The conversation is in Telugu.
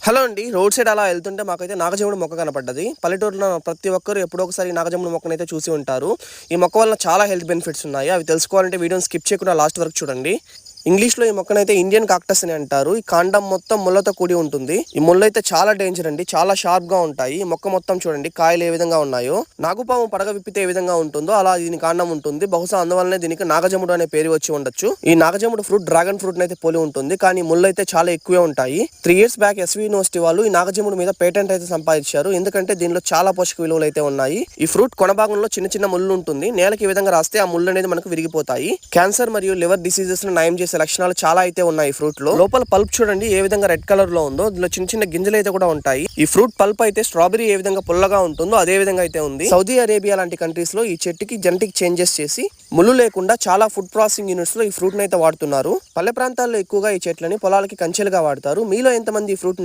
హలో అండి. రోడ్ సైడ్ అలా వెళ్తుంటే మాకైతే నాగజముడు మొక్క కనపడ్డది. పల్లెటూరులో ప్రతి ఒక్కరు ఎప్పుడో ఒకసారి నాగజముడు మొక్కనైతే చూసి ఉంటారు. ఈ మొక్క వల్ల చాలా హెల్త్ బెనిఫిట్స్ ఉన్నాయి. అవి తెలుసుకోవాలంటే వీడియోని స్కిప్ చేయకుండా లాస్ట్ వరకు చూడండి. ఇంగ్లీష్లో ఈ మొక్కనైతే ఇండియన్ కాక్టస్ అని అంటారు. ఈ కాండం మొత్తం ముళ్ళతో కూడి ఉంటుంది. ఈ ముళ్ళు అయితే చాలా డేంజర్ అండి, చాలా షార్ప్ గా ఉంటాయి. ఈ మొక్క మొత్తం చూడండి, కాయలు ఏ విధంగా ఉన్నాయో. నాగుపాము పడగ విప్పితే ఏ విధంగా ఉంటుందో అలా దీని కాండం ఉంటుంది. బహుశా అందువల్లనే దీనికి నాగజముడు అనే పేరు వచ్చి ఉండొచ్చు. ఈ నాగజముడు ఫ్రూట్ డ్రాగన్ ఫ్రూట్ అయితే పోలి ఉంటుంది, కానీ ముళ్ళు అయితే చాలా ఎక్కువే ఉంటాయి. 3 years బ్యాక్ ఎస్వి యూనివర్సిటీ వాళ్ళు ఈ నాగజముడు మీద పేటెంట్ అయితే సంపాదించారు. ఎందుకంటే దీనిలో చాలా పోషక విలువలు అయితే ఉన్నాయి. ఈ ఫ్రూట్ కొన భాగంలో చిన్న చిన్న ముళ్ళు ఉంటుంది. నేలకి ఈ విధంగా రాస్తే ఆ ముళ్ళు అనేది మనకు విరిగిపోతాయి. క్యాన్సర్ మరియు లివర్ డిసీజెస్ ను నయం చేసే లక్షణాలు చాలా అయితే ఉన్నాయి. ఫ్రూట్ లో లోపల పల్ప్ చూడండి ఏ విధంగా రెడ్ కలర్ లో ఉందో. దీనిలో చిన్న చిన్న గింజలు అయితే కూడా ఉంటాయి. ఈ ఫ్రూట్ పల్ప్ అయితే స్ట్రాబెరీ ఏ విధంగా పుల్లగా ఉంటుందో అదే విధంగా అయితే ఉంది. సౌదీ అరేబియా లాంటి కంట్రీస్ లో ఈ చెట్టుకి జెనెటిక్ చేంజెస్ చేసి ముళ్ళు లేకుండా చాలా ఫుడ్ ప్రాసెసింగ్ యూనిట్స్ లో ఈ ఫ్రూట్ అయితే వాడుతున్నారు. పల్లె ప్రాంతాల్లో ఎక్కువగా ఈ చెట్లని పొలాలకి కంచెలుగా వాడతారు. మీలో ఎంతమంది ఈ ఫ్రూట్